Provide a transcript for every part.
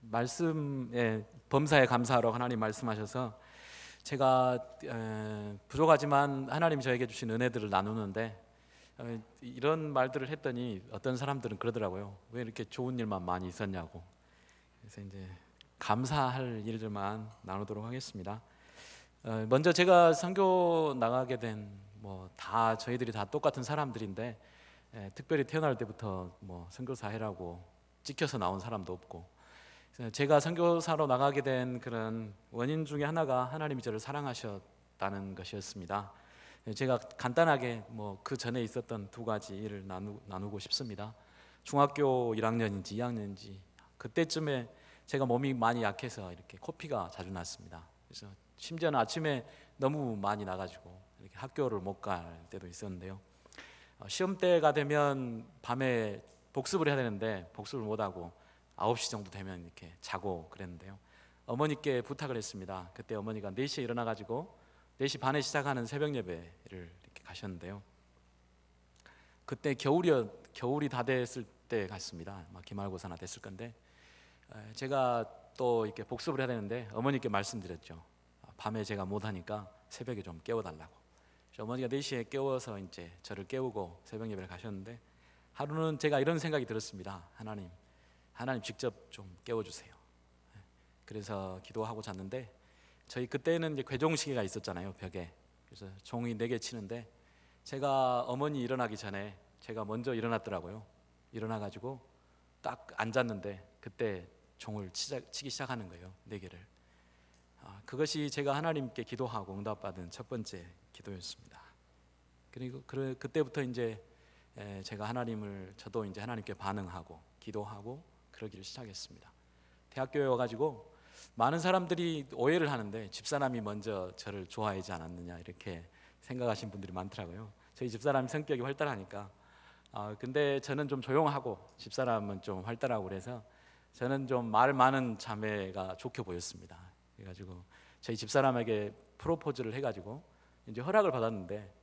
말씀에 범사에 감사하라고 하나님 말씀하셔서 제가 부족하지만 하나님 저에게 주신 은혜들을 나누는데 이런 말들을 했더니 어떤 사람들은 그러더라고요. 왜 이렇게 좋은 일만 많이 있었냐고. 그래서 이제 감사할 일들만 나누도록 하겠습니다. 먼저 제가 선교 나가게 된 뭐 다 저희들이 다 똑같은 사람들인데 특별히 태어날 때부터 뭐 선교사 해라고 찍혀서 나온 사람도 없고, 제가 선교사로 나가게 된 그런 원인 중에 하나가 하나님이 저를 사랑하셨다는 것이었습니다. 제가 간단하게 뭐 그 전에 있었던 두 가지 일을 나누고 싶습니다. 중학교 1학년인지 2학년인지 그때쯤에 제가 몸이 많이 약해서 이렇게 코피가 자주 났습니다. 그래서 심지어는 아침에 너무 많이 나가지고 이렇게 학교를 못 갈 때도 있었는데요. 시험 때가 되면 밤에 복습을 해야 되는데 복습을 못 하고 9시 정도 되면 이렇게 자고 그랬는데요. 어머니께 부탁을 했습니다. 그때 어머니가 4시에 일어나 가지고 4시 반에 시작하는 새벽 예배를 이렇게 가셨는데요. 그때 겨울이 다 됐을 때 갔습니다. 막 기말고사나 됐을 건데 제가 또 이렇게 복습을 해야 되는데 어머니께 말씀드렸죠. 밤에 제가 못 하니까 새벽에 좀 깨워달라고. 어머니가 4시에 깨워서 이제 저를 깨우고 새벽 예배를 가셨는데, 하루는 제가 이런 생각이 들었습니다. 하나님 직접 좀 깨워주세요. 그래서 기도하고 잤는데, 저희 그때는 이제 괴종시계가 있었잖아요, 벽에. 그래서 종이 4개 치는데 제가 어머니 일어나기 전에 제가 먼저 일어났더라고요. 일어나가지고 딱 앉았는데 그때 종을 치기 시작하는 거예요, 4개를. 그것이 제가 하나님께 기도하고 응답받은 첫 번째 기도였습니다. 그리고 그때부터 이제 제가 저도 이제 하나님께 반응하고 기도하고 그러기를 시작했습니다. 대학교에 와가지고 많은 사람들이 오해를 하는데 집사람이 먼저 저를 좋아하지 않았느냐 이렇게 생각하시는 분들이 많더라고요. 저희 집사람이 성격이 활달하니까. 근데 저는 좀 조용하고 집사람은 좀 활달하고 그래서 저는 좀 말 많은 자매가 좋게 보였습니다. 그래가지고 저희 집사람에게 프로포즈를 해가지고 이제 허락을 받았는데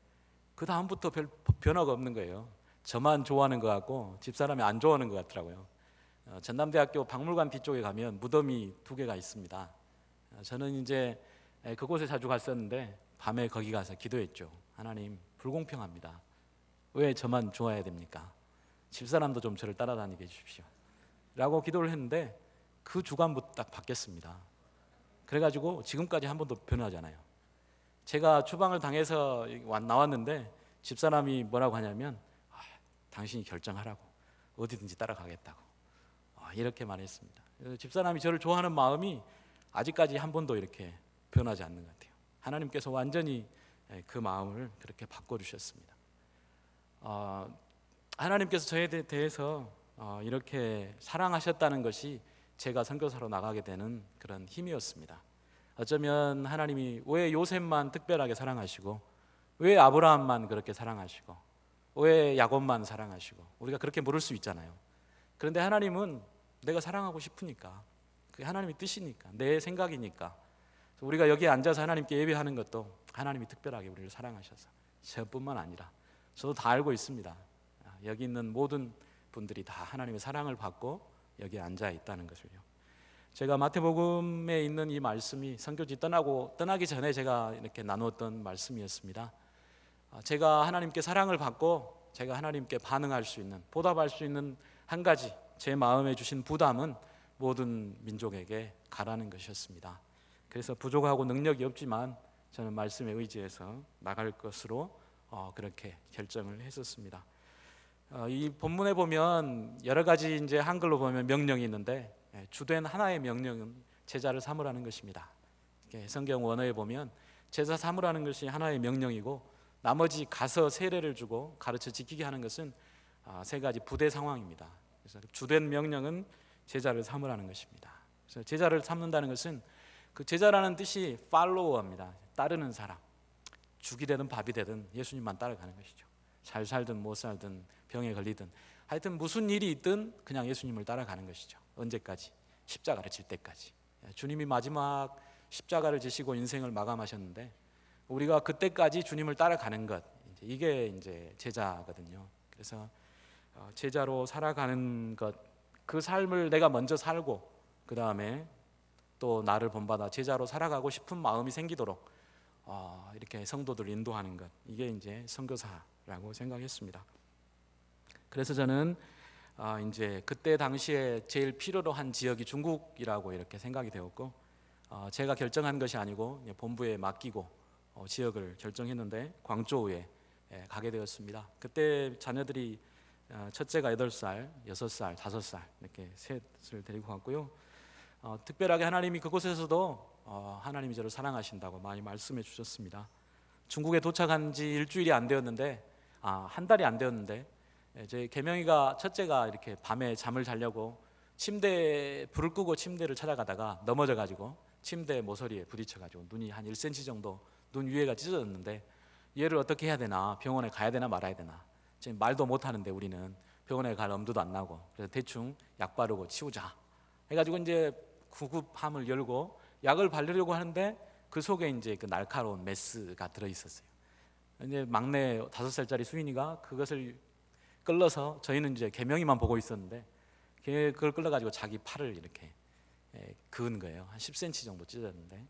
그 다음부터 별 변화가 없는 거예요. 저만 좋아하는 것 같고 집사람이 안 좋아하는 것 같더라고요. 전남대학교 박물관 뒤쪽에 가면 무덤이 2개가 있습니다. 저는 이제 그곳에 자주 갔었는데 밤에 거기 가서 기도했죠. 하나님, 불공평합니다. 왜 저만 좋아해야 됩니까? 집사람도 좀 저를 따라다니게 해주십시오 라고 기도를 했는데 그 주간부터 딱 바뀌었습니다. 그래가지고 지금까지 한 번도 변하지 않아요. 제가 추방을 당해서 나왔는데 집사람이 뭐라고 하냐면 당신이 결정하라고, 어디든지 따라가겠다고 이렇게 말했습니다. 집사람이 저를 좋아하는 마음이 아직까지 한 번도 이렇게 변하지 않는 것 같아요. 하나님께서 완전히 그 마음을 그렇게 바꿔주셨습니다. 하나님께서 저에 대해서 이렇게 사랑하셨다는 것이 제가 선교사로 나가게 되는 그런 힘이었습니다. 어쩌면 하나님이 왜 요셉만 특별하게 사랑하시고 왜 아브라함만 그렇게 사랑하시고 왜 야곱만 사랑하시고 우리가 그렇게 물을 수 있잖아요. 그런데 하나님은 내가 사랑하고 싶으니까, 그게 하나님의 뜻이니까, 내 생각이니까. 우리가 여기에 앉아서 하나님께 예배하는 것도 하나님이 특별하게 우리를 사랑하셔서, 저뿐만 아니라 저도 다 알고 있습니다. 여기 있는 모든 분들이 다 하나님의 사랑을 받고 여기에 앉아 있다는 것을요. 제가 마태복음에 있는 이 말씀이 선교지 떠나기 전에 제가 이렇게 나누었던 말씀이었습니다. 제가 하나님께 사랑을 받고 제가 하나님께 반응할 수 있는, 보답할 수 있는 한 가지 제 마음에 주신 부담은 모든 민족에게 가라는 것이었습니다. 그래서 부족하고 능력이 없지만 저는 말씀에 의지해서 나갈 것으로 그렇게 결정을 했었습니다. 이 본문에 보면 여러 가지 이제 한글로 보면 명령이 있는데 주된 하나의 명령은 제자를 삼으라는 것입니다. 성경 원어에 보면 제자 삼으라는 것이 하나의 명령이고 나머지 가서 세례를 주고 가르쳐 지키게 하는 것은 3가지 부대 상황입니다. 그래서 주된 명령은 제자를 삼으라는 것입니다. 그래서 제자를 삼는다는 것은 그 제자라는 뜻이 팔로워입니다. 따르는 사람. 죽이 되든 밥이 되든 예수님만 따라가는 것이죠. 잘 살든 못 살든 병에 걸리든 하여튼 무슨 일이 있든 그냥 예수님을 따라가는 것이죠. 언제까지? 십자가를 질 때까지. 주님이 마지막 십자가를 지시고 인생을 마감하셨는데 우리가 그때까지 주님을 따라가는 것, 이게 이제 제자거든요. 그래서 제자로 살아가는 것, 그 삶을 내가 먼저 살고 그 다음에 또 나를 본받아 제자로 살아가고 싶은 마음이 생기도록 이렇게 성도들 인도하는 것, 이게 이제 선교사라고 생각했습니다. 그래서 저는 이제 그때 당시에 제일 필요로 한 지역이 중국이라고 이렇게 생각이 되었고, 제가 결정한 것이 아니고 본부에 맡기고 지역을 결정했는데 광저우에 가게 되었습니다. 그때 자녀들이 첫째가 8살, 6살, 5살 이렇게 셋을 데리고 갔고요. 특별하게 하나님이 그곳에서도 하나님이 저를 사랑하신다고 많이 말씀해 주셨습니다. 중국에 도착한 지 일주일이 안 되었는데, 한 달이 안 되었는데, 제 개명이가 첫째가 이렇게 밤에 잠을 자려고 침대에 불을 끄고 침대를 찾아가다가 넘어져가지고 침대 모서리에 부딪혀가지고 눈이 한 1cm 정도 눈 위에가 찢어졌는데, 얘를 어떻게 해야 되나, 병원에 가야 되나 말아야 되나, 지금 말도 못하는데 우리는 병원에 갈 엄두도 안 나고, 그래서 대충 약 바르고 치우자 해가지고 이제 구급함을 열고 약을 바르려고 하는데 그 속에 이제 그 날카로운 메스가 들어 있었어요. 이제 막내 5살짜리 수인이가 그것을 끌러서, 저희는 이제 개명이만 보고 있었는데 그걸 끌러가지고 자기 팔을 이렇게 그은 거예요. 한 10cm 정도 찢어졌는데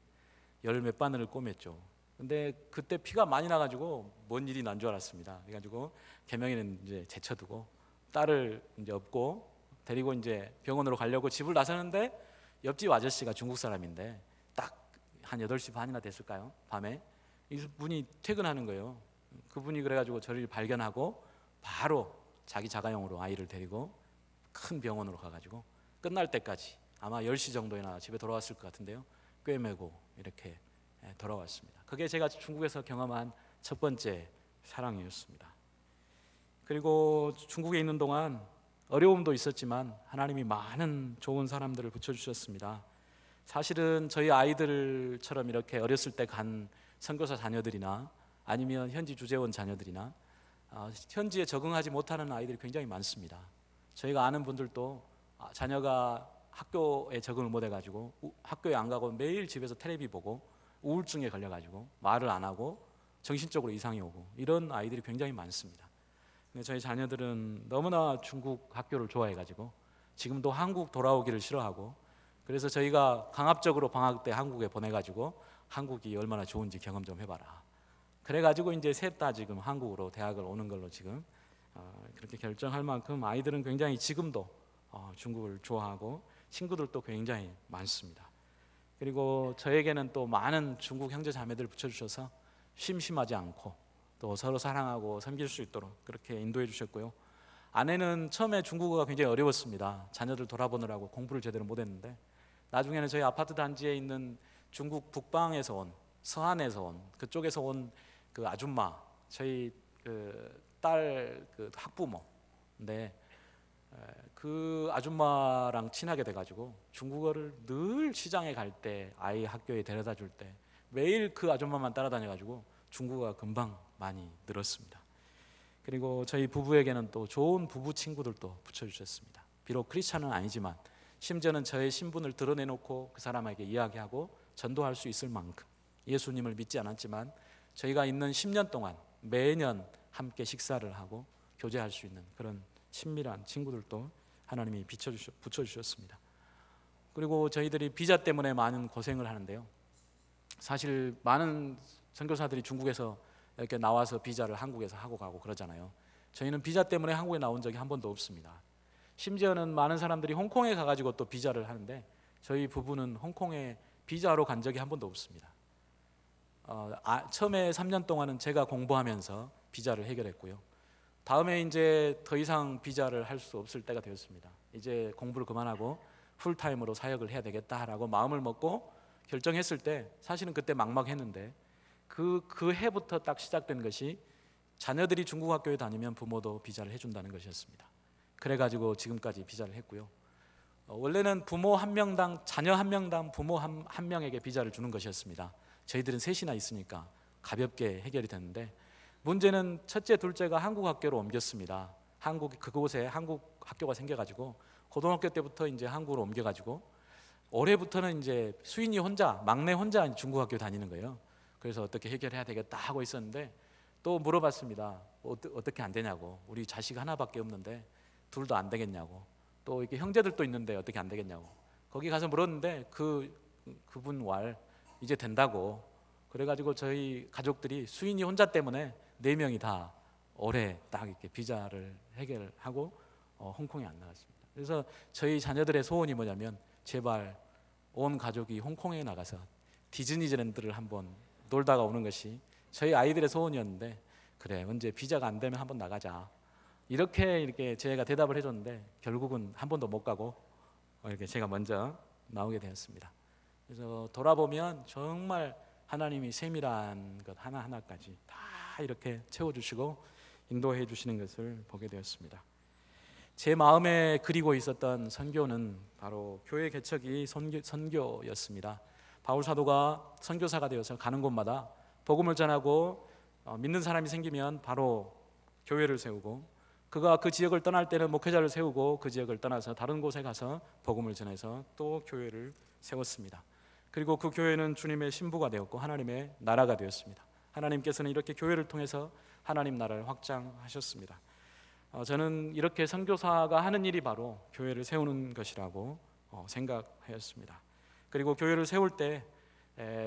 열 몇 바늘을 꿰맸죠. 근데 그때 피가 많이 나가지고 뭔 일이 난 줄 알았습니다. 그래가지고 개명이는 이제 제쳐두고 딸을 이제 업고 데리고 이제 병원으로 가려고 집을 나서는데, 옆집 아저씨가 중국 사람인데 딱 한 8시 반이나 됐을까요? 밤에 이분이 퇴근하는 거예요. 그분이 그래가지고 저를 발견하고 바로 자기 자가용으로 아이를 데리고 큰 병원으로 가가지고 끝날 때까지 아마 10시 정도에나 집에 돌아왔을 것 같은데요, 꿰매고 이렇게 돌아왔습니다. 그게 제가 중국에서 경험한 첫 번째 사랑이었습니다. 그리고 중국에 있는 동안 어려움도 있었지만 하나님이 많은 좋은 사람들을 붙여주셨습니다. 사실은 저희 아이들처럼 이렇게 어렸을 때 간 선교사 자녀들이나 아니면 현지 주재원 자녀들이나 현지에 적응하지 못하는 아이들이 굉장히 많습니다. 저희가 아는 분들도 자녀가 학교에 적응을 못 해가지고 학교에 안 가고 매일 집에서 텔레비 보고 우울증에 걸려가지고 말을 안 하고 정신적으로 이상이 오고, 이런 아이들이 굉장히 많습니다. 근데 저희 자녀들은 너무나 중국 학교를 좋아해가지고 지금도 한국 돌아오기를 싫어하고, 그래서 저희가 강압적으로 방학 때 한국에 보내가지고 한국이 얼마나 좋은지 경험 좀 해봐라, 그래가지고 이제 셋 다 지금 한국으로 대학을 오는 걸로 지금 그렇게 결정할 만큼 아이들은 굉장히 지금도 중국을 좋아하고 친구들도 굉장히 많습니다. 그리고 저에게는 또 많은 중국 형제 자매들 붙여주셔서 심심하지 않고 또 서로 사랑하고 섬길 수 있도록 그렇게 인도해 주셨고요. 아내는 처음에 중국어가 굉장히 어려웠습니다. 자녀들 돌아보느라고 공부를 제대로 못했는데, 나중에는 저희 아파트 단지에 있는 중국 북방에서 온, 서안에서 온, 그쪽에서 온 그 아줌마, 저희 그 딸 그 학부모인데, 그 아줌마랑 친하게 돼가지고 중국어를 늘 시장에 갈 때, 아이 학교에 데려다 줄 때 매일 그 아줌마만 따라다녀가지고 중국어가 금방 많이 늘었습니다. 그리고 저희 부부에게는 또 좋은 부부 친구들도 붙여주셨습니다. 비록 크리스찬은 아니지만 심지어는 저의 신분을 드러내놓고 그 사람에게 이야기하고 전도할 수 있을 만큼, 예수님을 믿지 않았지만 저희가 있는 10년 동안 매년 함께 식사를 하고 교제할 수 있는 그런 친밀한 친구들도 하나님이 붙여주셨습니다. 그리고 저희들이 비자 때문에 많은 고생을 하는데요, 사실 많은 선교사들이 중국에서 이렇게 나와서 비자를 한국에서 하고 가고 그러잖아요. 저희는 비자 때문에 한국에 나온 적이 한 번도 없습니다. 심지어는 많은 사람들이 홍콩에 가가지고 또 비자를 하는데 저희 부부는 홍콩에 비자로 간 적이 한 번도 없습니다. 처음에 3년 동안은 제가 공부하면서 비자를 해결했고요. 다음에 이제 더 이상 비자를 할 수 없을 때가 되었습니다. 이제 공부를 그만하고 풀타임으로 사역을 해야 되겠다라고 마음을 먹고 결정했을 때, 사실은 그때 막막했는데 그 해부터 딱 시작된 것이 자녀들이 중국 학교에 다니면 부모도 비자를 해준다는 것이었습니다. 그래가지고 지금까지 비자를 했고요. 원래는 부모 한 명당, 자녀 한 명당 부모 한 명에게 비자를 주는 것이었습니다. 저희들은 셋이나 있으니까 가볍게 해결이 됐는데, 문제는 첫째, 둘째가 한국 학교로 옮겼습니다. 그곳에 한국 학교가 생겨가지고 고등학교 때부터 이제 한국으로 옮겨가지고 올해부터는 이제 수인이 혼자, 막내 혼자 중국 학교 다니는 거예요. 그래서 어떻게 해결해야 되겠다 하고 있었는데 또 물어봤습니다. 어떻게 안 되냐고. 우리 자식 하나밖에 없는데 둘도 안 되겠냐고. 또 이렇게 형제들도 있는데 어떻게 안 되겠냐고. 거기 가서 물었는데 그분 왈 이제 된다고. 그래가지고 저희 가족들이 수인이 혼자 때문에 4명이 다 올해 딱 이렇게 비자를 해결하고 홍콩에 안 나갔습니다. 그래서 저희 자녀들의 소원이 뭐냐면 제발 온 가족이 홍콩에 나가서 디즈니랜드를 한번 놀다가 오는 것이 저희 아이들의 소원이었는데, 그래 언제 비자가 안 되면 한번 나가자 이렇게 제가 대답을 해줬는데 결국은 한 번도 못 가고 이렇게 제가 먼저 나오게 되었습니다. 그래서 돌아보면 정말 하나님이 세밀한 것 하나하나까지 다 이렇게 채워주시고 인도해 주시는 것을 보게 되었습니다. 제 마음에 그리고 있었던 선교는 바로 교회 개척이 선교였습니다. 바울 사도가 선교사가 되어서 가는 곳마다 복음을 전하고 믿는 사람이 생기면 바로 교회를 세우고, 그가 그 지역을 떠날 때는 목회자를 세우고 그 지역을 떠나서 다른 곳에 가서 복음을 전해서 또 교회를 세웠습니다. 그리고 그 교회는 주님의 신부가 되었고 하나님의 나라가 되었습니다. 하나님께서는 이렇게 교회를 통해서 하나님 나라를 확장하셨습니다. 저는 이렇게 선교사가 하는 일이 바로 교회를 세우는 것이라고 생각하였습니다. 그리고 교회를 세울 때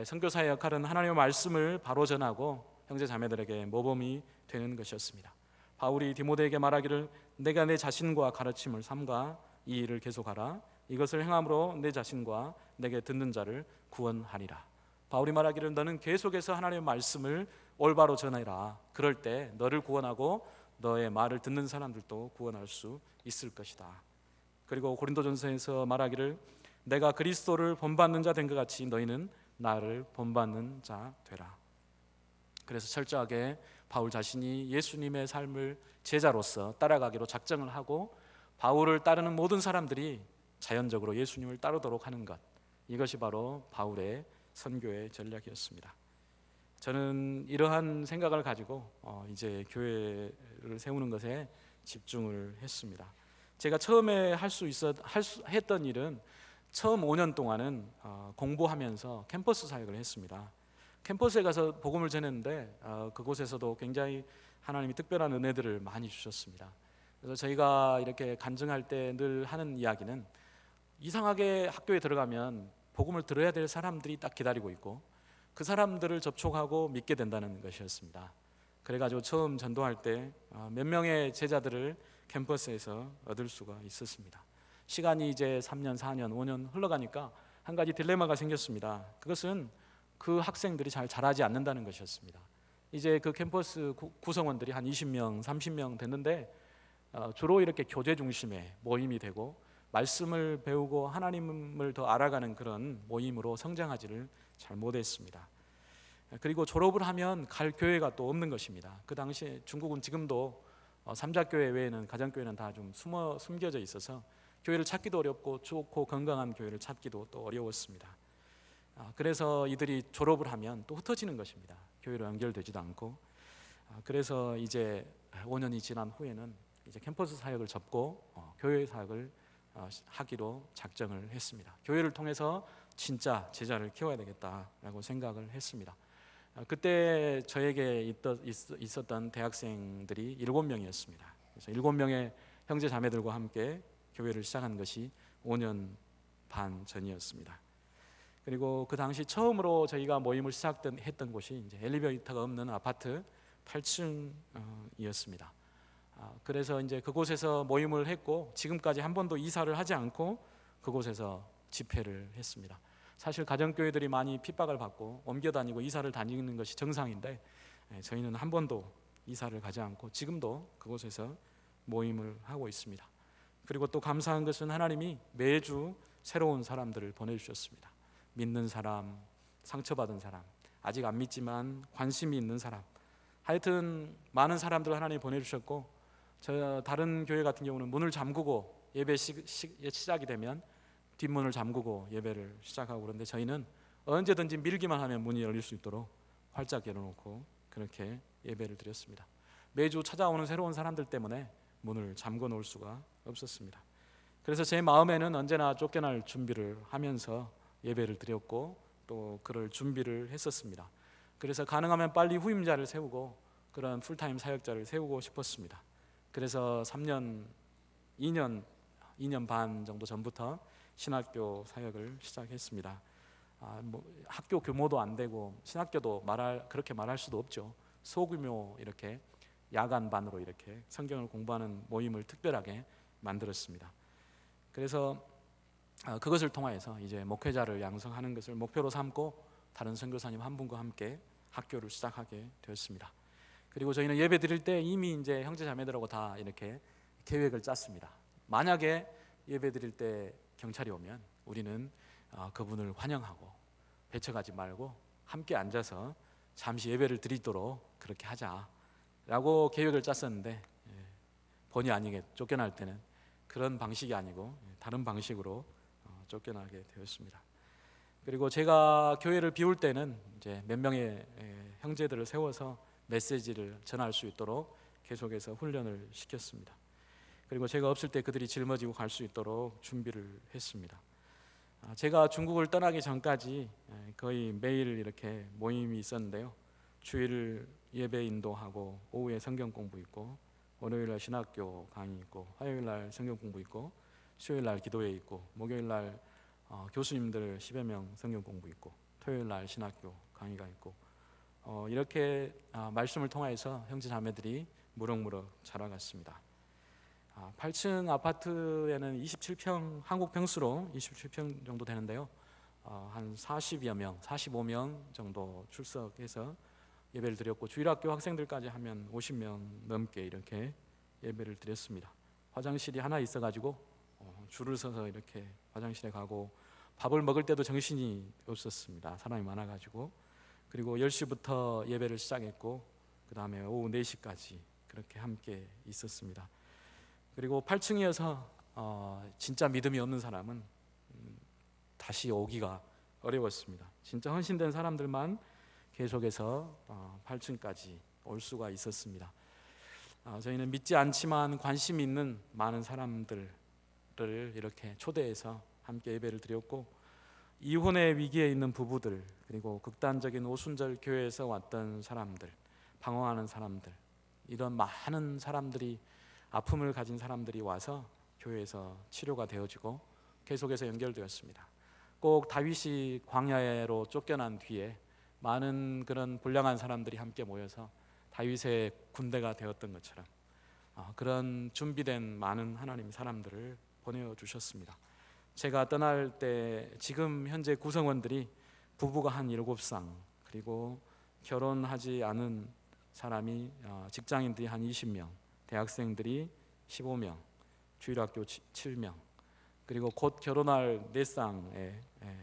선교사의 역할은 하나님의 말씀을 바로 전하고 형제 자매들에게 모범이 되는 것이었습니다. 바울이 디모데에게 말하기를 내가 내 자신과 가르침을 삼가 이 일을 계속하라. 이것을 행함으로 내 자신과 내게 듣는 자를 구원하리라. 바울이 말하기를 너는 계속해서 하나님의 말씀을 올바로 전해라. 그럴 때 너를 구원하고 너의 말을 듣는 사람들도 구원할 수 있을 것이다. 그리고 고린도전서에서 말하기를 내가 그리스도를 본받는 자 된 것 같이 너희는 나를 본받는 자 되라. 그래서 철저하게 바울 자신이 예수님의 삶을 제자로서 따라가기로 작정을 하고 바울을 따르는 모든 사람들이 자연적으로 예수님을 따르도록 하는 것, 이것이 바로 바울의 선교의 전략이었습니다. 저는 이러한 생각을 가지고 이제 교회를 세우는 것에 집중을 했습니다. 제가 처음에 했던 일은 처음 5년 동안은 공부하면서 캠퍼스 사역을 했습니다. 캠퍼스에 가서 복음을 전했는데 그곳에서도 굉장히 하나님이 특별한 은혜들을 많이 주셨습니다. 그래서 저희가 이렇게 간증할 때 늘 하는 이야기는 이상하게 학교에 들어가면 복음을 들어야 될 사람들이 딱 기다리고 있고 그 사람들을 접촉하고 믿게 된다는 것이었습니다. 그래가지고 처음 전도할 때 몇 명의 제자들을 캠퍼스에서 얻을 수가 있었습니다. 시간이 이제 3년, 4년, 5년 흘러가니까 한 가지 딜레마가 생겼습니다. 그것은 그 학생들이 잘 자라지 않는다는 것이었습니다. 이제 그 캠퍼스 구성원들이 한 20명, 30명 됐는데 주로 이렇게 교제 중심의 모임이 되고 말씀을 배우고 하나님을 더 알아가는 그런 모임으로 성장하지를 잘 못했습니다. 그리고 졸업을 하면 갈 교회가 또 없는 것입니다. 그 당시에 중국은 지금도 삼자교회 외에는 가정교회는 다 좀 숨겨져 있어서 교회를 찾기도 어렵고 좋고 건강한 교회를 찾기도 또 어려웠습니다. 그래서 이들이 졸업을 하면 또 흩어지는 것입니다. 교회로 연결되지도 않고. 그래서 이제 5년이 지난 후에는 이제 캠퍼스 사역을 접고 교회 사역을 하기로 작정을 했습니다. 교회를 통해서 진짜 제자를 키워야 되겠다라고 생각을 했습니다. 그때 저에게 있었던 대학생들이 7명이었습니다. 그래서 7명의 형제 자매들과 함께 교회를 시작한 것이 5년 반 전이었습니다. 그리고 그 당시 처음으로 저희가 모임을 시작했던 곳이 이제 엘리베이터가 없는 아파트 8층이었습니다. 그래서 이제 그곳에서 모임을 했고 지금까지 한 번도 이사를 하지 않고 그곳에서 집회를 했습니다. 사실 가정교회들이 많이 핍박을 받고 옮겨 다니고 이사를 다니는 것이 정상인데 저희는 한 번도 이사를 가지 않고 지금도 그곳에서 모임을 하고 있습니다. 그리고 또 감사한 것은 하나님이 매주 새로운 사람들을 보내주셨습니다. 믿는 사람, 상처받은 사람, 아직 안 믿지만 관심이 있는 사람, 하여튼 많은 사람들을 하나님이 보내주셨고 저 다른 교회 같은 경우는 문을 잠그고 예배 시작이 되면 뒷문을 잠그고 예배를 시작하고 그런데 저희는 언제든지 밀기만 하면 문이 열릴 수 있도록 활짝 열어놓고 그렇게 예배를 드렸습니다. 매주 찾아오는 새로운 사람들 때문에 문을 잠궈 놓을 수가 없었습니다. 그래서 제 마음에는 언제나 쫓겨날 준비를 하면서 예배를 드렸고 또 그럴 준비를 했었습니다. 그래서 가능하면 빨리 후임자를 세우고 그런 풀타임 사역자를 세우고 싶었습니다. 그래서 2년 반 정도 전부터 신학교 사역을 시작했습니다. 뭐 학교 규모도 안 되고 신학교도 그렇게 말할 수도 없죠. 소규모 이렇게 야간반으로 이렇게 성경을 공부하는 모임을 특별하게 만들었습니다. 그래서 그것을 통해서 이제 목회자를 양성하는 것을 목표로 삼고 다른 선교사님 한 분과 함께 학교를 시작하게 되었습니다. 그리고 저희는 예배 드릴 때 이미 이제 형제 자매들하고 다 이렇게 계획을 짰습니다. 만약에 예배 드릴 때 경찰이 오면 우리는 그분을 환영하고 배척하지 말고 함께 앉아서 잠시 예배를 드리도록 그렇게 하자라고 계획을 짰었는데, 본의 아니게 쫓겨날 때는 그런 방식이 아니고 다른 방식으로 쫓겨나게 되었습니다. 그리고 제가 교회를 비울 때는 이제 몇 명의 형제들을 세워서 메시지를 전할 수 있도록 계속해서 훈련을 시켰습니다. 그리고 제가 없을 때 그들이 짊어지고 갈 수 있도록 준비를 했습니다. 제가 중국을 떠나기 전까지 거의 매일 이렇게 모임이 있었는데요. 주일 예배 인도하고 오후에 성경 공부 있고, 월요일날 신학교 강의 있고, 화요일날 성경 공부 있고, 수요일날 기도회 있고, 목요일날 교수님들 10여 명 성경 공부 있고, 토요일날 신학교 강의가 있고, 이렇게 말씀을 통해서 형제 자매들이 무럭무럭 자라갔습니다. 8층 아파트에는 27평, 한국 평수로 27평 정도 되는데요. 한 40여 명, 45명 정도 출석해서 예배를 드렸고, 주일학교 학생들까지 하면 50명 넘게 이렇게 예배를 드렸습니다. 화장실이 하나 있어가지고 줄을 서서 이렇게 화장실에 가고, 밥을 먹을 때도 정신이 없었습니다. 사람이 많아가지고. 그리고 10시부터 예배를 시작했고, 그 다음에 오후 4시까지 그렇게 함께 있었습니다. 그리고 8층이어서 진짜 믿음이 없는 사람은 다시 오기가 어려웠습니다. 진짜 헌신된 사람들만 계속해서 8층까지 올 수가 있었습니다. 저희는 믿지 않지만 관심 있는 많은 사람들을 이렇게 초대해서 함께 예배를 드렸고, 이혼의 위기에 있는 부부들, 그리고 극단적인 오순절 교회에서 왔던 사람들, 방황하는 사람들, 이런 많은 사람들이, 아픔을 가진 사람들이 와서 교회에서 치료가 되어지고 계속해서 연결되었습니다. 꼭 다윗이 광야로 쫓겨난 뒤에 많은 그런 불량한 사람들이 함께 모여서 다윗의 군대가 되었던 것처럼 그런 준비된 많은 하나님 사람들을 보내주셨습니다. 제가 떠날 때 지금 현재 구성원들이 부부가 한 7쌍, 그리고 결혼하지 않은 사람이 직장인들이 한 20명, 대학생들이 15명, 주일학교 7명, 그리고 곧 결혼할 4쌍의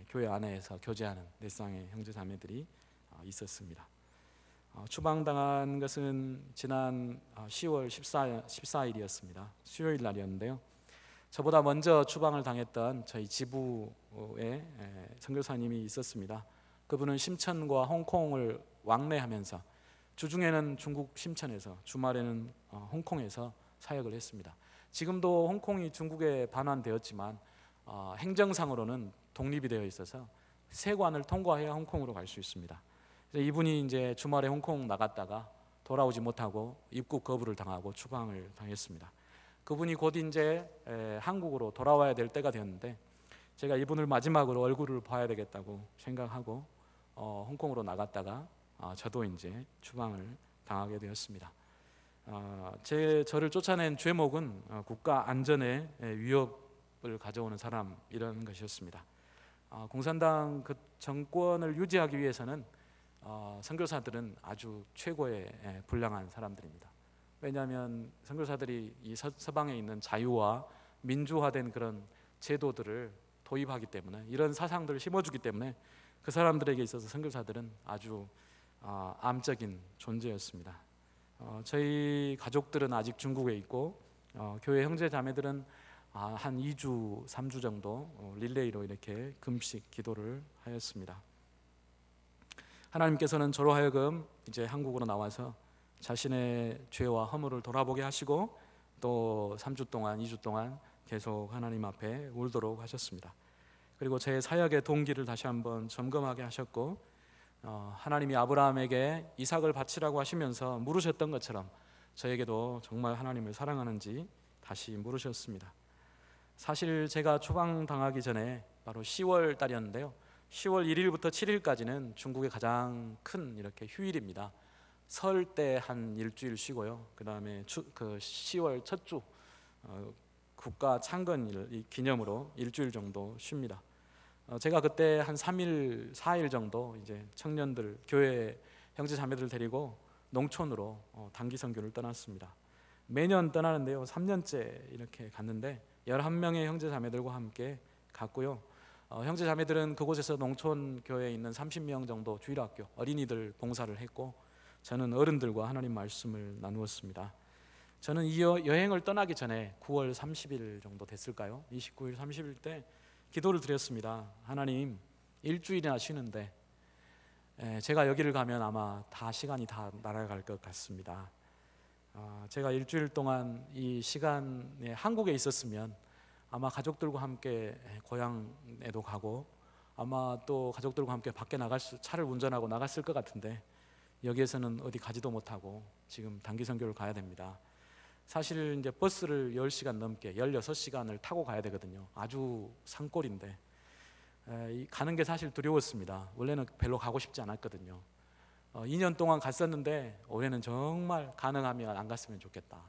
교회 안에서 교제하는 4쌍의 형제자매들이 있었습니다. 추방당한 것은 지난 10월 14일이었습니다. 수요일 날이었는데요. 저보다 먼저 추방을 당했던 저희 지부의 선교사님이 있었습니다. 그분은 심천과 홍콩을 왕래하면서 주중에는 중국 심천에서, 주말에는 홍콩에서 사역을 했습니다. 지금도 홍콩이 중국에 반환되었지만 행정상으로는 독립이 되어 있어서 세관을 통과해야 홍콩으로 갈 수 있습니다. 이분이 이제 주말에 홍콩 나갔다가 돌아오지 못하고 입국 거부를 당하고 추방을 당했습니다. 그분이 곧 이제 한국으로 돌아와야 될 때가 되었는데, 제가 이분을 마지막으로 얼굴을 봐야 되겠다고 생각하고 홍콩으로 나갔다가 저도 이제 추방을 당하게 되었습니다. 저를 쫓아낸 죄목은 국가 안전에 위협을 가져오는 사람, 이런 것이었습니다. 공산당 그 정권을 유지하기 위해서는 선교사들은 아주 최고의 불량한 사람들입니다. 왜냐하면 선교사들이 이 서방에 있는 자유와 민주화된 그런 제도들을 도입하기 때문에, 이런 사상들을 심어주기 때문에 그 사람들에게 있어서 선교사들은 아주 암적인 존재였습니다. 저희 가족들은 아직 중국에 있고, 교회 형제 자매들은 한 2주, 3주 정도 릴레이로 이렇게 금식 기도를 하였습니다. 하나님께서는 저로 하여금 이제 한국으로 나와서 자신의 죄와 허물을 돌아보게 하시고, 또 3주 동안, 2주 동안 계속 하나님 앞에 울도록 하셨습니다. 그리고 제 사역의 동기를 다시 한번 점검하게 하셨고, 하나님이 아브라함에게 이삭을 바치라고 하시면서 물으셨던 것처럼 저에게도 정말 하나님을 사랑하는지 다시 물으셨습니다. 사실 제가 추방당하기 전에 바로 10월 달이었는데요. 10월 1일부터 7일까지는 중국의 가장 큰 이렇게 휴일입니다. 설 때 한 일주일 쉬고요. 그다음에 그 10월 첫 주 국가 창건일 이 기념으로 일주일 정도 쉽니다. 제가 그때 한 3일, 4일 정도 이제 청년들, 교회 형제 자매들 데리고 농촌으로 단기 선교를 떠났습니다. 매년 떠나는데요. 3년째 이렇게 갔는데 11명의 형제 자매들과 함께 갔고요. 형제 자매들은 그곳에서 농촌 교회에 있는 30명 정도 주일학교 어린이들 봉사를 했고, 저는 어른들과 하나님 말씀을 나누었습니다. 저는 이 여행을 떠나기 전에 9월 30일 정도 됐을까요? 29일, 30일 때 기도를 드렸습니다. 하나님, 일주일이나 쉬는데 제가 여기를 가면 아마 다 시간이 다 날아갈 것 같습니다. 제가 일주일 동안 이 시간에 한국에 있었으면 아마 가족들과 함께 고향에도 가고 아마 또 가족들과 함께 밖에 차를 운전하고 나갔을 것 같은데, 여기에서는 어디 가지도 못하고 지금 단기 선교를 가야 됩니다. 사실 이제 버스를 10시간 넘게 16시간을 타고 가야 되거든요. 아주 산골인데 가는 게 사실 두려웠습니다. 원래는 별로 가고 싶지 않았거든요. 2년 동안 갔었는데 올해는 정말 가능하면 안 갔으면 좋겠다.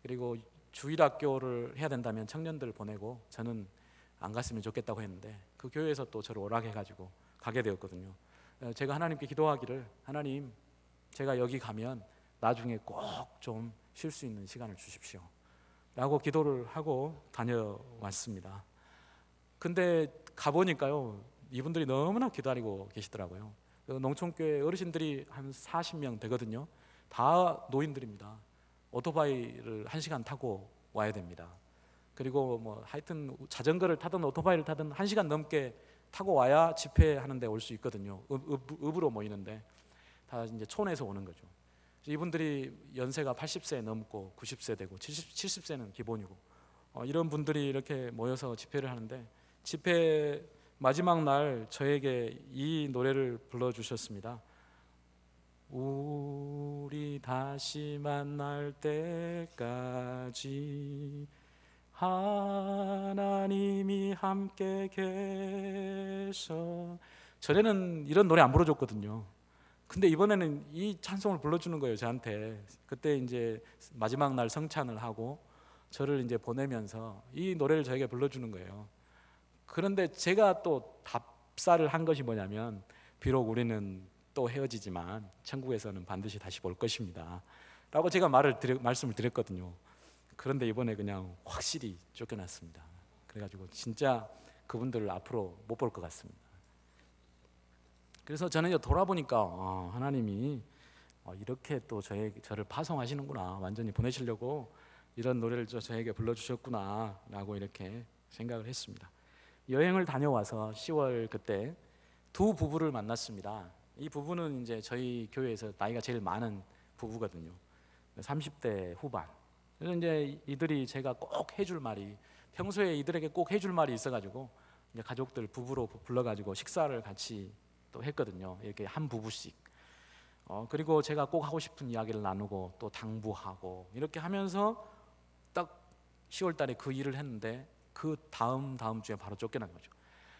그리고 주일학교를 해야 된다면 청년들을 보내고 저는 안 갔으면 좋겠다고 했는데 그 교회에서 또 저를 오락해가지고 가게 되었거든요. 제가 하나님께 기도하기를, 하나님, 제가 여기 가면 나중에 꼭 좀 쉴 수 있는 시간을 주십시오 라고 기도를 하고 다녀왔습니다. 근데 가보니까요, 이분들이 너무나 기다리고 계시더라고요. 농촌교회 어르신들이 한 40명 되거든요. 다 노인들입니다. 오토바이를 1시간 타고 와야 됩니다. 그리고 뭐 하여튼 자전거를 타든 오토바이를 타든 1시간 넘게 타고 와야 집회하는데 올 수 있거든요. 읍으로 모이는데 다 이제 촌에서 오는 거죠. 이분들이 연세가 80세 넘고 90세 되고 70세는 기본이고 이런 분들이 이렇게 모여서 집회를 하는데, 집회 마지막 날 저에게 이 노래를 불러주셨습니다. 우리 다시 만날 때까지 하나님이 함께 계셔. 전에는 이런 노래 안 불러줬거든요. 근데 이번에는 이 찬송을 불러주는 거예요, 저한테. 그때 이제 마지막 날 성찬을 하고 저를 이제 보내면서 이 노래를 저에게 불러주는 거예요. 그런데 제가 또 답사를 한 것이 뭐냐면, 비록 우리는 또 헤어지지만 천국에서는 반드시 다시 볼 것입니다 라고 제가 말씀을 드렸거든요. 그런데 이번에 그냥 확실히 쫓겨났습니다. 그래가지고 진짜 그분들을 앞으로 못 볼 것 같습니다. 그래서 저는 돌아보니까 하나님이 이렇게 또 저를 파송하시는구나, 완전히 보내시려고 이런 노래를 저에게 불러주셨구나 라고 이렇게 생각을 했습니다. 여행을 다녀와서 10월 그때 두 부부를 만났습니다. 이 부부는 이제 저희 교회에서 나이가 제일 많은 부부거든요. 30대 후반. 그래서 이제 이들이 제가 꼭 해줄 말이, 평소에 이들에게 꼭 해줄 말이 있어가지고 이제 가족들 부부로 불러가지고 식사를 같이 또 했거든요. 이렇게 한 부부씩. 그리고 제가 꼭 하고 싶은 이야기를 나누고 또 당부하고 이렇게 하면서 딱 10월 달에 그 일을 했는데 그 다음 주에 바로 쫓겨난 거죠.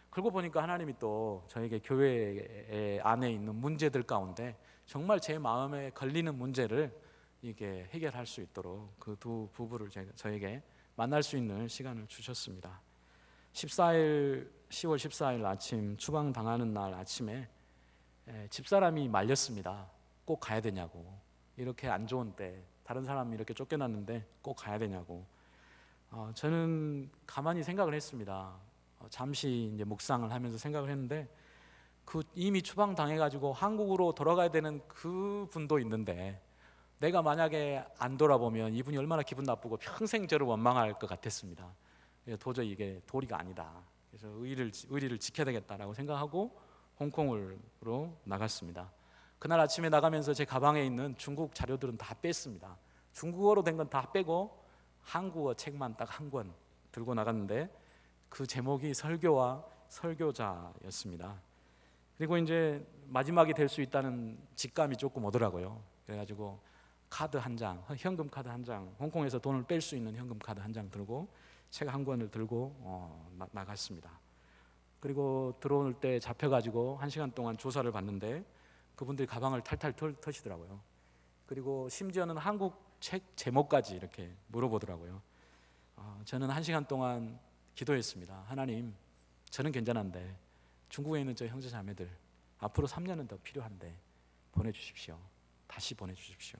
그러고 보니까 하나님이 또 저에게 교회 안에 있는 문제들 가운데 정말 제 마음에 걸리는 문제를 이게 해결할 수 있도록 그 두 부부를 저에게 만날 수 있는 시간을 주셨습니다. 10월 14일 아침, 추방당하는 날 아침에 집사람이 말렸습니다. 꼭 가야 되냐고. 이렇게 안 좋은 때, 다른 사람이 이렇게 쫓겨났는데 꼭 가야 되냐고. 저는 가만히 생각을 했습니다. 잠시 이제 묵상을 하면서 생각을 했는데, 이미 추방당해가지고 한국으로 돌아가야 되는 그 분도 있는데 내가 만약에 안 돌아보면 이분이 얼마나 기분 나쁘고 평생 저를 원망할 것 같았습니다. 도저히 이게 도리가 아니다. 그래서 의리를 지켜야 되겠다라고 생각하고 홍콩으로 나갔습니다. 그날 아침에 나가면서 제 가방에 있는 중국 자료들은 다 뺐습니다. 중국어로 된 건 다 빼고 한국어 책만 딱 한 권 들고 나갔는데 그 제목이 설교와 설교자였습니다. 그리고 이제 마지막이 될 수 있다는 직감이 조금 오더라고요. 그래가지고 카드 한 장, 현금 카드 한 장, 홍콩에서 돈을 뺄 수 있는 현금 카드 한 장 들고 책 한 권을 들고 나갔습니다. 그리고 들어올 때 잡혀가지고 1시간 동안 조사를 받는데 그분들이 가방을 탈탈 터시더라고요. 그리고 심지어는 한국 책 제목까지 이렇게 물어보더라고요. 저는 1시간 동안 기도했습니다. 하나님, 저는 괜찮은데 중국에 있는 저 형제 자매들 앞으로 3년은 더 필요한데 보내주십시오. 다시 보내주십시오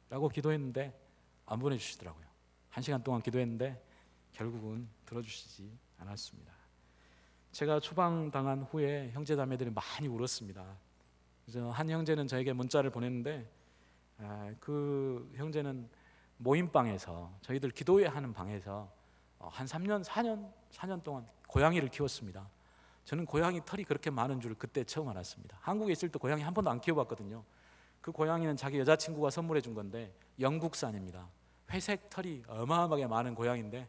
라고 기도했는데 안 보내주시더라고요. 1시간 동안 기도했는데 결국은 들어주시지 않았습니다. 제가 추방당한 후에 형제 자매들이 많이 울었습니다. 그래서 한 형제는 저에게 문자를 보냈는데 그 형제는 모임방에서 저희들 기도회 하는 방에서 한 3년, 4년 동안 고양이를 키웠습니다. 저는 고양이 털이 그렇게 많은 줄 그때 처음 알았습니다. 한국에 있을 때 고양이 한 번도 안 키워봤거든요. 그 고양이는 자기 여자친구가 선물해 준 건데 영국산입니다. 회색 털이 어마어마하게 많은 고양이인데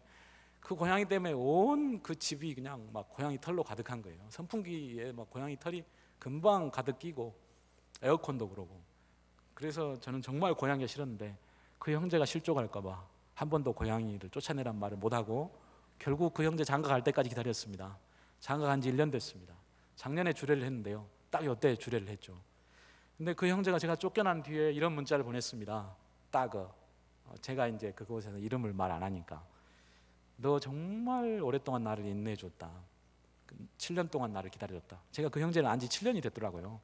그 고양이 때문에 온 그 집이 그냥 막 고양이 털로 가득한 거예요. 선풍기에 막 고양이 털이 금방 가득 끼고 에어컨도 그러고. 그래서 저는 정말 고양이가 싫었는데 그 형제가 실족할까 봐 한 번도 고양이를 쫓아내란 말을 못하고 결국 그 형제 장가 갈 때까지 기다렸습니다. 장가 간 지 1년 됐습니다. 작년에 주례를 했는데요, 딱 이때 주례를 했죠. 근데 그 형제가 제가 쫓겨난 뒤에 이런 문자를 보냈습니다. 제가 이제 그곳에서 이름을 말 안 하니까, 너 정말 오랫동안 나를 인내해줬다. 7년 동안 나를 기다려줬다. 제가 그 형제는 안지 7년이 됐더라고요.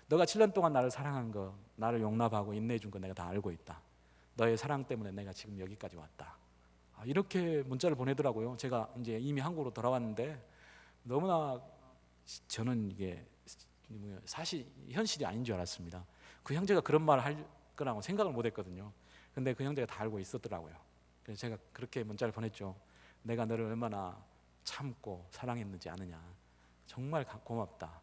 너가 7년 동안 나를 사랑한 거, 나를 용납하고 인내해준 거 내가 다 알고 있다. 너의 사랑 때문에 내가 지금 여기까지 왔다. 이렇게 문자를 보내더라고요. 제가 이제 이미 한국으로 돌아왔는데 너무나 저는 이게 사실 현실이 아닌 줄 알았습니다. 그 형제가 그런 말을 할 거라고 생각을 못했거든요. 근데 그 형제가 다 알고 있었더라고요. 그래서 제가 그렇게 문자를 보냈죠. 내가 너를 얼마나 참고 사랑했는지 아느냐. 정말 고맙다.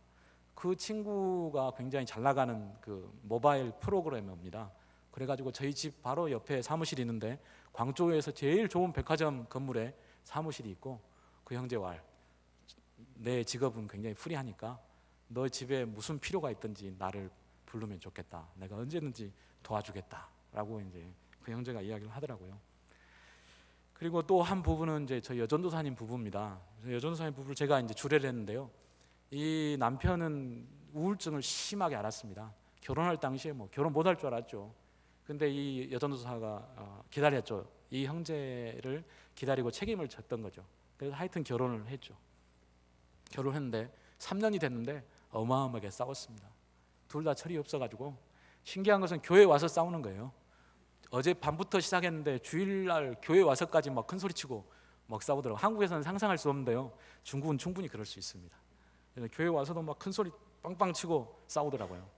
그 친구가 굉장히 잘 나가는 그 모바일 프로그래머입니다. 그래가지고 저희 집 바로 옆에 사무실이 있는데 광주에서 제일 좋은 백화점 건물에 사무실이 있고, 그 형제와 내 직업은 굉장히 프리하니까 너 집에 무슨 필요가 있든지 나를 부르면 좋겠다. 내가 언제든지 도와주겠다라고 이제 그 형제가 이야기를 하더라고요. 그리고 또 한 부부는 이제 저희 여전도사님 부부입니다. 여전도사님 부부를 제가 이제 주례를 했는데요. 이 남편은 우울증을 심하게 앓았습니다. 결혼할 당시에 뭐 결혼 못할 줄 알았죠. 근데 이 여전도사가 기다렸죠. 이 형제를 기다리고 책임을 졌던 거죠. 그래서 하여튼 결혼을 했죠. 결혼했는데 3년이 됐는데 어마어마하게 싸웠습니다. 둘 다 철이 없어가지고 신기한 것은 교회에 와서 싸우는 거예요. 어제 밤부터 시작했는데 주일날 교회 와서까지 막 큰 소리 치고 막 싸우더라고요. 한국에서는 상상할 수 없는데요, 중국은 충분히 그럴 수 있습니다. 교회 와서도 막 큰 소리 빵빵 치고 싸우더라고요.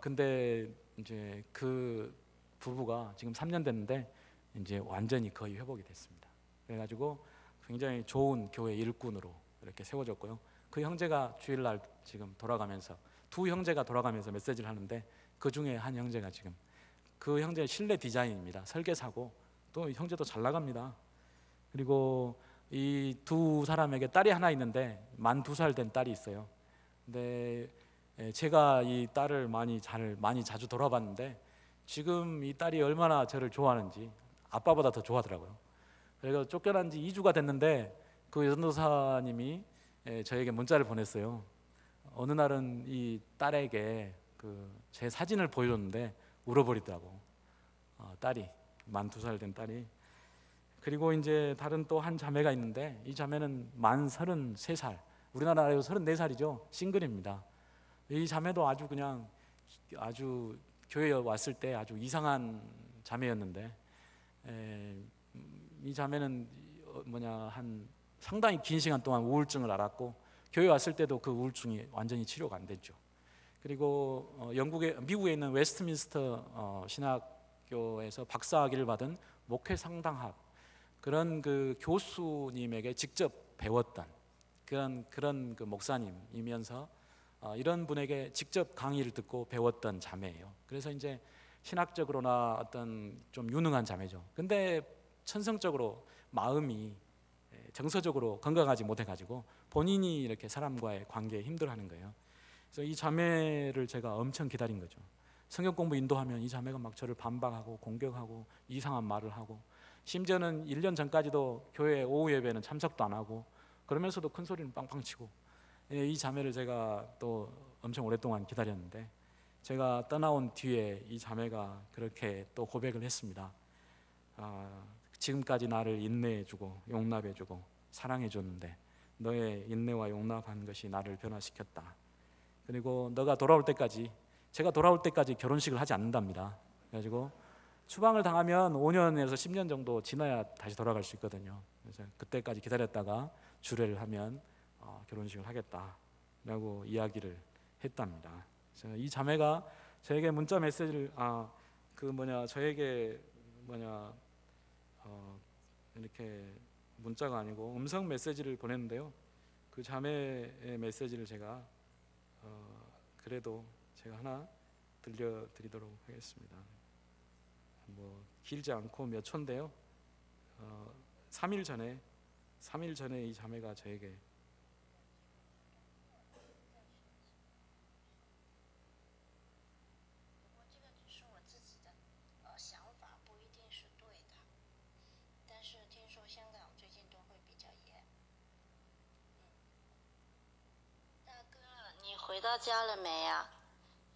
근데 이제 그 부부가 지금 3년 됐는데 이제 완전히 거의 회복이 됐습니다. 그래가지고 굉장히 좋은 교회 일꾼으로 이렇게 세워졌고요. 그 형제가 주일날 지금 돌아가면서, 두 형제가 돌아가면서 메시지를 하는데 그 중에 한 형제가 지금, 그 형제 실내 디자인입니다. 설계사고 또 형제도 잘 나갑니다. 그리고 이 두 사람에게 딸이 하나 있는데 만 2살 된 딸이 있어요. 근데 제가 이 딸을 많이 자주 돌아봤는데 지금 이 딸이 얼마나 저를 좋아하는지 아빠보다 더 좋아하더라고요. 그래서 쫓겨난 지 2주가 됐는데 그 여전도사님이 저에게 문자를 보냈어요. 어느 날은 이 딸에게 제 사진을 보여줬는데 울어버리더라고. 딸이, 만 2살 된 딸이. 그리고 이제 다른 또 한 자매가 있는데 이 자매는 만 33살, 우리나라로 34살이죠. 싱글입니다. 이 자매도 아주 그냥 아주 교회에 왔을 때 아주 이상한 자매였는데, 이 자매는 한 상당히 긴 시간 동안 우울증을 앓았고 교회 왔을 때도 그 우울증이 완전히 치료가 안 됐죠. 그리고 미국에 있는 웨스트민스터 신학교에서 박사학위를 받은 목회 상담학, 그런 그 교수님에게 직접 배웠던 그런 그 목사님이면서 이런 분에게 직접 강의를 듣고 배웠던 자매예요. 그래서 이제 신학적으로나 어떤 좀 유능한 자매죠. 근데 천성적으로 마음이 정서적으로 건강하지 못해가지고 본인이 이렇게 사람과의 관계에 힘들어하는 거예요. 그래서 이 자매를 제가 엄청 기다린 거죠. 성경 공부 인도하면 이 자매가 막 저를 반박하고 공격하고 이상한 말을 하고 심지어는 1년 전까지도 교회 오후 예배는 참석도 안 하고 그러면서도 큰 소리는 빵빵 치고, 이 자매를 제가 또 엄청 오랫동안 기다렸는데 제가 떠나온 뒤에 이 자매가 그렇게 또 고백을 했습니다. 지금까지 나를 인내해주고 용납해주고 사랑해줬는데 너의 인내와 용납한 것이 나를 변화시켰다. 그리고 너가 돌아올 때까지, 제가 돌아올 때까지 결혼식을 하지 않는답니다. 그래가지고 추방을 당하면 5년에서 10년 정도 지나야 다시 돌아갈 수 있거든요. 그래서 그때까지 기다렸다가 주례를 하면 결혼식을 하겠다라고 이야기를 했답니다. 그래서 이 자매가 저에게 문자 메시지를 저에게 이렇게 문자가 아니고 음성 메시지를 보냈는데요. 그 자매의 메시지를 제가 그래도 제가 하나 들려드리도록 하겠습니다. 뭐 길지 않고 몇 초인데요. 3일 전에 이 자매가 저에게回到家了没呀？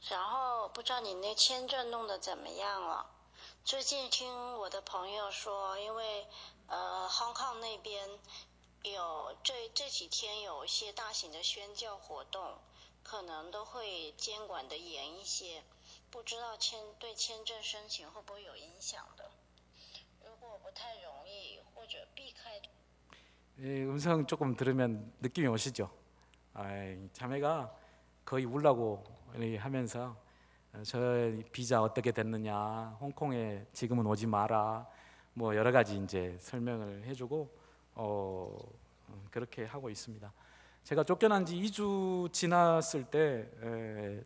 然后不知道你那签证弄得怎么样了？最近听我的朋友说，因为Hong Kong那边有这几天有一些大型的宣教活动，可能都会监管的严一些，不知道对签证申请会不会有影响的？如果不太容易或者避开。음성 조금 들으면 느낌이 오시죠? 자매가 거의 울라고 하면서 저 비자 어떻게 됐느냐, 홍콩에 지금은 오지 마라, 뭐 여러 가지 이제 설명을 해주고 그렇게 하고 있습니다. 제가 쫓겨난 지 2주 지났을 때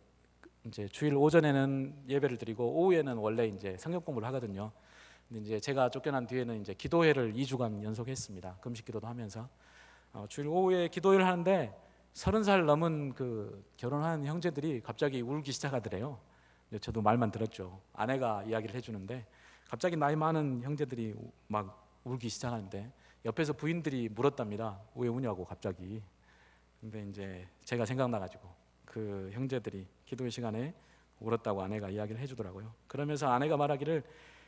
이제 주일 오전에는 예배를 드리고 오후에는 원래 이제 성경 공부를 하거든요. 근데 이제 제가 쫓겨난 뒤에는 이제 기도회를 2주간 연속했습니다. 금식 기도도 하면서 주일 오후에 기도회를 하는데 30살 넘은 그 결혼한 형제들이 갑자기 울기 시작하더래요. 저도 말만 들었죠. 아내가 이야기를 해주는데 갑자기 나이 많은 형제들이 막 울기 시작하는데 옆에서 부인들이 물었답니다. 왜 우냐고 갑자기. 근데 이제 제가 생각나가지고 그 형제들이 기도의 시간에 울었다고 아내가 이야기를 해주더라고요. 그러면서 아내가 말하기를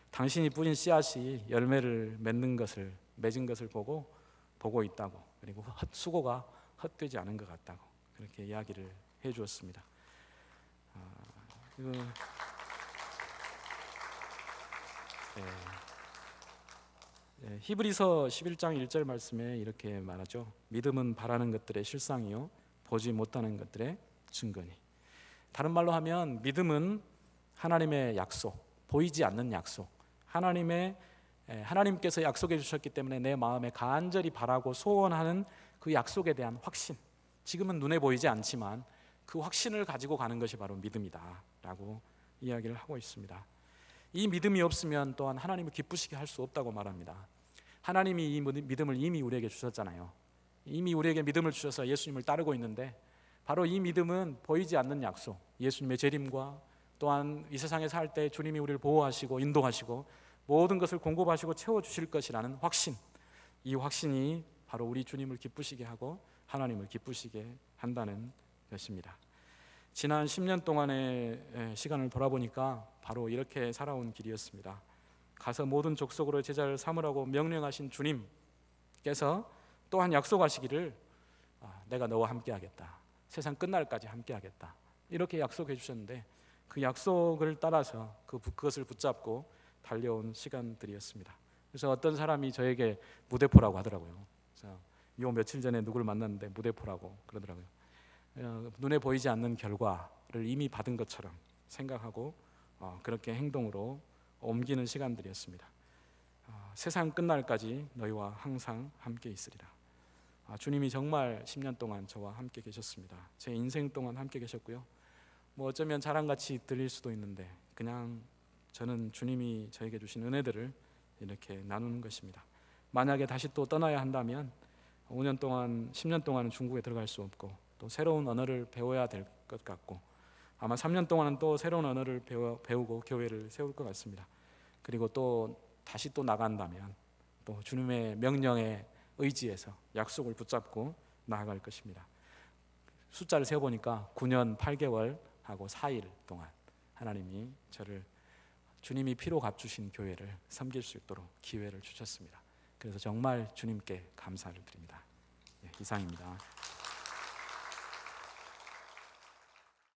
당신이 뿌린 씨앗이 열매를 맺는 것을, 맺은 것을 보고 있다고, 그리고 수고가 헛되지 않은 것 같다고 그렇게 이야기를 해주었습니다. 히브리서 11장 1절 말씀에 이렇게 말하죠. 믿음은 바라는 것들의 실상이요 보지 못하는 것들의 증거니. 다른 말로 하면 믿음은 하나님의 약속, 보이지 않는 약속, 하나님께서 약속해 주셨기 때문에 내 마음에 간절히 바라고 소원하는 그 약속에 대한 확신, 지금은 눈에 보이지 않지만 그 확신을 가지고 가는 것이 바로 믿음이다 라고 이야기를 하고 있습니다. 이 믿음이 없으면 또한 하나님을 기쁘시게 할 수 없다고 말합니다. 하나님이 이 믿음을 이미 우리에게 주셨잖아요. 이미 우리에게 믿음을 주셔서 예수님을 따르고 있는데 바로 이 믿음은 보이지 않는 약속, 예수님의 재림과 또한 이 세상에 살 때 주님이 우리를 보호하시고 인도하시고 모든 것을 공급하시고 채워주실 것이라는 확신, 이 확신이 바로 우리 주님을 기쁘시게 하고 하나님을 기쁘시게 한다는 것입니다. 지난 10년 동안의 시간을 돌아보니까 바로 이렇게 살아온 길이었습니다. 가서 모든 족속으로 제자를 삼으라고 명령하신 주님께서 또한 약속하시기를 내가 너와 함께 하겠다, 세상 끝날까지 함께 하겠다, 이렇게 약속해 주셨는데 그 약속을 따라서 그것을 붙잡고 달려온 시간들이었습니다. 그래서 어떤 사람이 저에게 무대포라고 하더라고요. 그래서 요 며칠 전에 누구를 만났는데 무대포라고 그러더라고요. 눈에 보이지 않는 결과를 이미 받은 것처럼 생각하고 그렇게 행동으로 옮기는 시간들이었습니다. 세상 끝날까지 너희와 항상 함께 있으리라. 주님이 정말 10년 동안 저와 함께 계셨습니다. 제 인생 동안 함께 계셨고요. 뭐 어쩌면 자랑같이 들릴 수도 있는데 그냥 저는 주님이 저에게 주신 은혜들을 이렇게 나누는 것입니다. 만약에 다시 또 떠나야 한다면 5년 동안, 10년 동안은 중국에 들어갈 수 없고 또 새로운 언어를 배워야 될 것 같고 아마 3년 동안은 또 새로운 언어를 배우고 교회를 세울 것 같습니다. 그리고 또 다시 또 나간다면 또 주님의 명령에 의지해서 약속을 붙잡고 나아갈 것입니다. 숫자를 세어보니까 9년 8개월 하고 4일 동안 하나님이 저를 주님이 피로 값주신 교회를 섬길 수 있도록 기회를 주셨습니다. 그래서 정말 주님께 감사를 드립니다. 이상입니다.